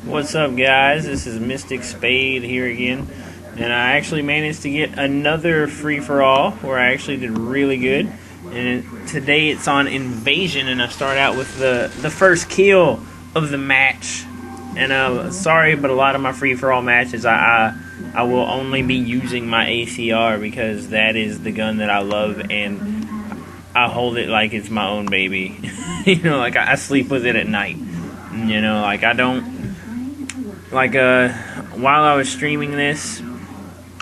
What's up, guys? This is Mystic Spade here again, and I actually managed to get another free-for-all where I actually did really good. And today it's on Invasion, and I start out with the first kill of the match. And sorry, but a lot of my free-for-all matches I will only be using my ACR because that is the gun that I love, and I hold it like it's my own baby. You know, like I sleep with it at night. You know, like I don't. Like while I was streaming this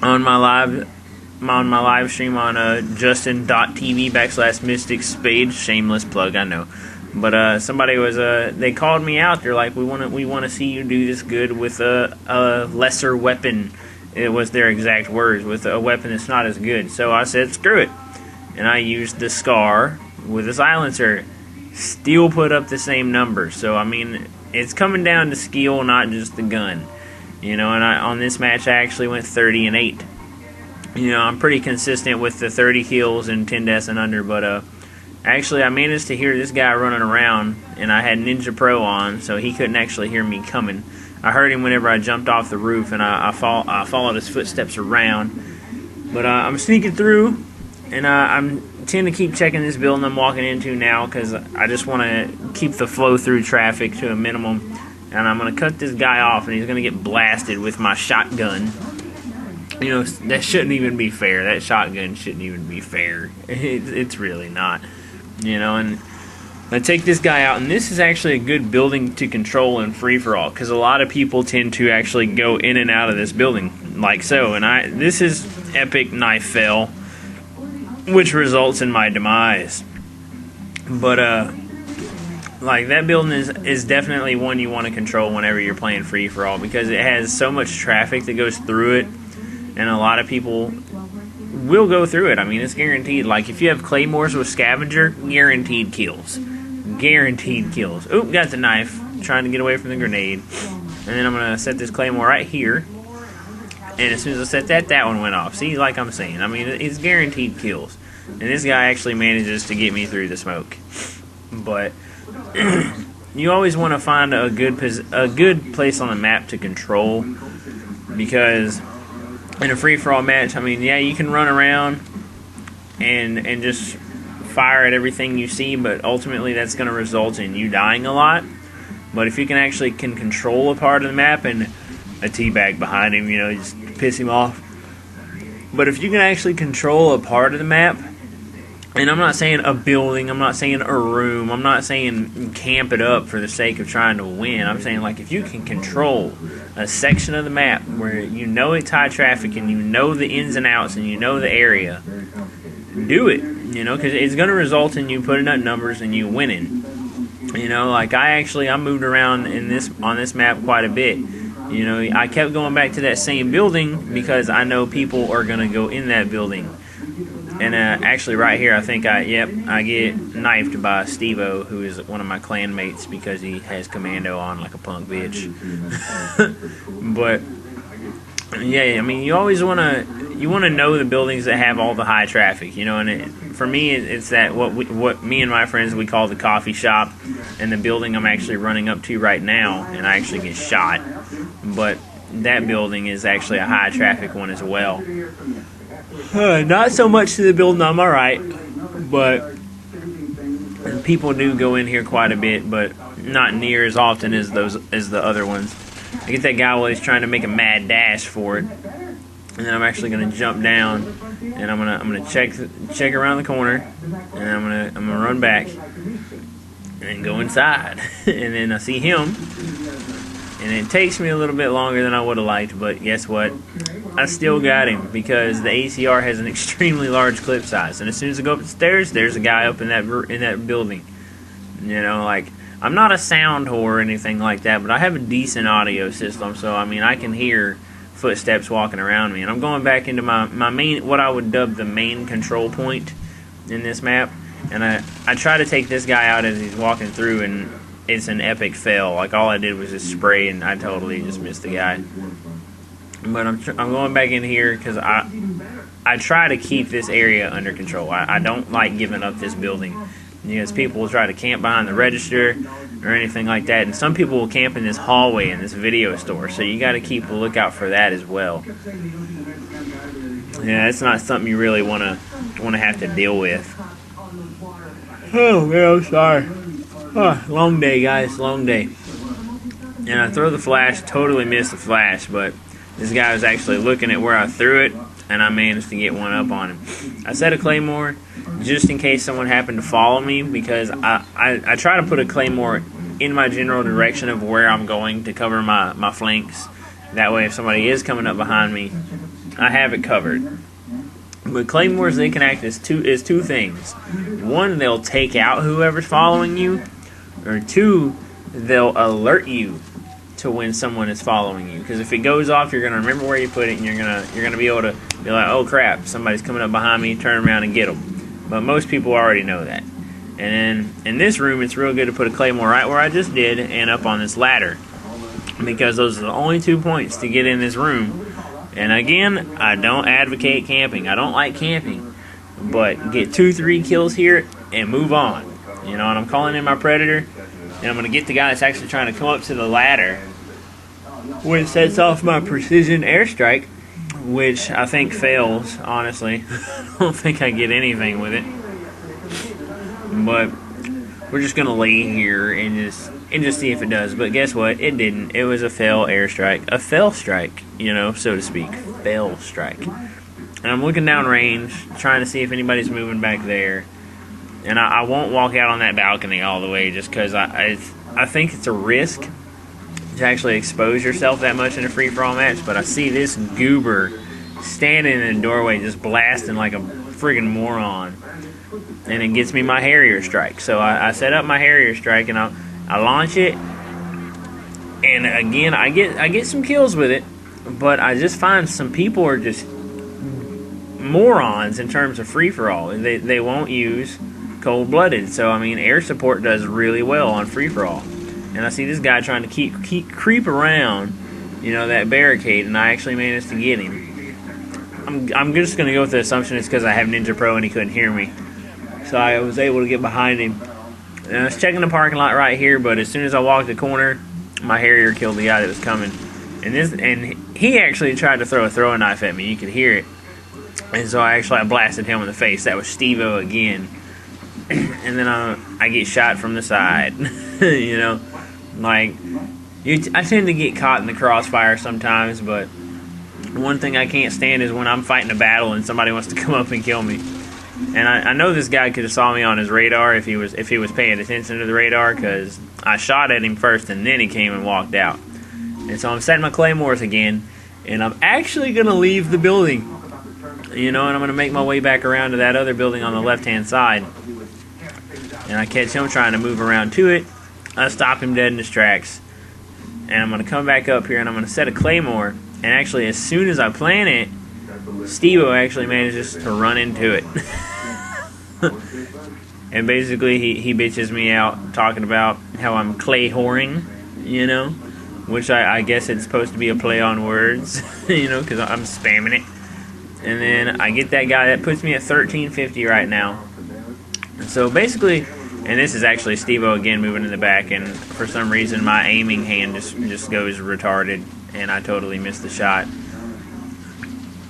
on my live stream on Justin.tv/Mystic Spade, shameless plug, I know, but somebody was they called me out. They're like, we want to see you do this good with a lesser weapon. It was their exact words, with a weapon that's not as good. So I said, screw it, and I used the Scar with a silencer. Still put up the same numbers. So I mean, it's coming down to skill, not just the gun. You know, and on this match I actually went 30-8. You know, I'm pretty consistent with the 30 kills and 10 deaths and under, but actually I managed to hear this guy running around, and I had Ninja Pro on, so he couldn't actually hear me coming. I heard him whenever I jumped off the roof, and I followed his footsteps around. But I'm sneaking through, and I tend to keep checking this building I'm walking into now because I just want to keep the flow through traffic to a minimum. And I'm going to cut this guy off, and he's going to get blasted with my shotgun. You know, that shouldn't even be fair. That shotgun shouldn't even be fair. It's really not. You know, and I take this guy out, and this is actually a good building to control in free-for-all because a lot of people tend to actually go in and out of this building like so. And this is epic knife fail, which results in my demise. But like that building is definitely one you want to control whenever you're playing free for all, because it has so much traffic that goes through it, and a lot of people will go through it. I mean, it's guaranteed. Like if you have claymores with scavenger, guaranteed kills. Guaranteed kills. Oop, got the knife, trying to get away from the grenade. And then I'm gonna set this claymore right here. And as soon as I set that one went off. See, like I'm saying, I mean, it's guaranteed kills. And this guy actually manages to get me through the smoke. But you always want to find a good place on the map to control, because in a free-for-all match, I mean, yeah, you can run around and just fire at everything you see, but ultimately that's going to result in you dying a lot. But if you can actually control a part of the map, and a teabag behind him, you know, just piss him off. But if you can actually control a part of the map, and I'm not saying a building, I'm not saying a room, I'm not saying camp it up for the sake of trying to win. I'm saying, like, if you can control a section of the map where you know it's high traffic and you know the ins and outs and you know the area, do it, you know, because it's going to result in you putting up numbers and you winning. You know, like I moved around on this map quite a bit. You know, I kept going back to that same building because I know people are going to go in that building. And actually right here, I think I get knifed by Steve-O, who is one of my clan mates, because he has commando on like a punk bitch. But yeah, I mean, you always want to know the buildings that have all the high traffic, you know. And for me, it's that what me and my friends we call the coffee shop, and the building I'm actually running up to right now, and I actually get shot. But that building is actually a high traffic one as well. Not so much to the building on my right, but people do go in here quite a bit, but not near as often as the other ones. I get that guy while he's trying to make a mad dash for it, and then I'm actually gonna jump down, and I'm gonna check around the corner, and I'm gonna run back and go inside, and then I see him. And it takes me a little bit longer than I would have liked, but guess what? I still got him, because the ACR has an extremely large clip size. And as soon as I go up the stairs, there's a guy up in that building. You know, like, I'm not a sound whore or anything like that, but I have a decent audio system, so I mean, I can hear footsteps walking around me. And I'm going back into my main, what I would dub the main control point in this map. And I try to take this guy out as he's walking through, and it's an epic fail. Like, all I did was just spray, and I totally just missed the guy. But I'm going back in here because I try to keep this area under control. I don't like giving up this building, because people will try to camp behind the register or anything like that, and some people will camp in this hallway in this video store, so you got to keep a lookout for that as well. Yeah, it's not something you really want to have to deal with. Oh man, I'm sorry. Oh, long day, guys, long day. And I throw the flash, totally missed the flash, but this guy was actually looking at where I threw it, and I managed to get one up on him. I set a claymore just in case someone happened to follow me, because I try to put a claymore in my general direction of where I'm going to cover my flanks. That way if somebody is coming up behind me, I have it covered. But claymores, they can act as two things. One, they'll take out whoever's following you, or two, they'll alert you to when someone is following you. Because if it goes off, you're gonna remember where you put it, and you're gonna be able to be like, oh crap, somebody's coming up behind me, turn around and get them. But most people already know that. And then in this room, it's real good to put a claymore right where I just did, and up on this ladder, because those are the only 2 points to get in this room. And again, I don't advocate camping. I don't like camping, but get 2-3 kills here and move on. You know, and I'm calling in my predator, and I'm going to get the guy that's actually trying to come up to the ladder, which sets off my precision airstrike, which I think fails, honestly. I don't think I get anything with it. But we're just going to lay here and just see if it does. But guess what? It didn't. It was a fail airstrike. A fail strike, you know, so to speak. Fail strike. And I'm looking down range, trying to see if anybody's moving back there. And I won't walk out on that balcony all the way, just because I think it's a risk to actually expose yourself that much in a free-for-all match. But I see this goober standing in the doorway just blasting like a friggin' moron. And it gets me my Harrier strike. So I set up my Harrier strike, and I launch it. And again, I get some kills with it. But I just find some people are just morons in terms of free-for-all. They won't use cold-blooded. So, I mean, air support does really well on free-for-all. And I see this guy trying to creep around, you know, that barricade, and I actually managed to get him. I'm just going to go with the assumption it's because I have Ninja Pro and he couldn't hear me. So I was able to get behind him. And I was checking the parking lot right here, but as soon as I walked the corner, my Harrier killed the guy that was coming. And he actually tried to throw a throwing knife at me. You could hear it. And so I blasted him in the face. That was Steve-O again. And then I get shot from the side. You know, like, I tend to get caught in the crossfire sometimes, but one thing I can't stand is when I'm fighting a battle and somebody wants to come up and kill me. And I know this guy could have saw me on his radar if he was paying attention to the radar, because I shot at him first and then he came and walked out. And so I'm setting my claymores again, and I'm actually going to leave the building, you know, and I'm going to make my way back around to that other building on the left-hand side. And I catch him trying to move around to it. I stop him dead in his tracks. And I'm going to come back up here, and I'm going to set a claymore. And actually, as soon as I plant it, Steve-O actually manages to run into it. And basically, he bitches me out, talking about how I'm clay whoring, you know, which I guess it's supposed to be a play on words, you know, because I'm spamming it. And then I get that guy that puts me at 1350 right now. So basically, and this is actually Steve-O again moving in the back, and for some reason my aiming hand just goes retarded, and I totally missed the shot.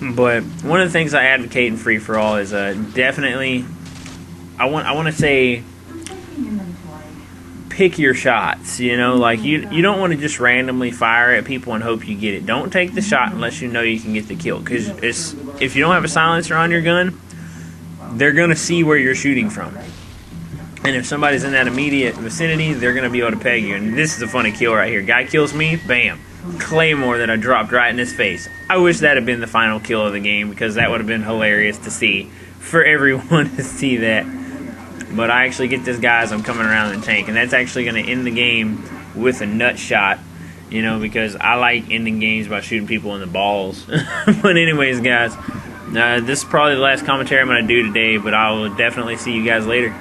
But one of the things I advocate in free-for-all is definitely, I want to say, pick your shots, you know, like you don't want to just randomly fire at people and hope you get it. Don't take the shot unless you know you can get the kill, because if you don't have a silencer on your gun, they're going to see where you're shooting from. And if somebody's in that immediate vicinity, they're going to be able to peg you. And this is a funny kill right here. Guy kills me, bam. Claymore that I dropped right in his face. I wish that had been the final kill of the game, because that would have been hilarious to see. For everyone to see that. But I actually get this guy as I'm coming around the tank. And that's actually going to end the game with a nut shot. You know, because I like ending games by shooting people in the balls. But anyways, guys, this is probably the last commentary I'm going to do today, but I will definitely see you guys later.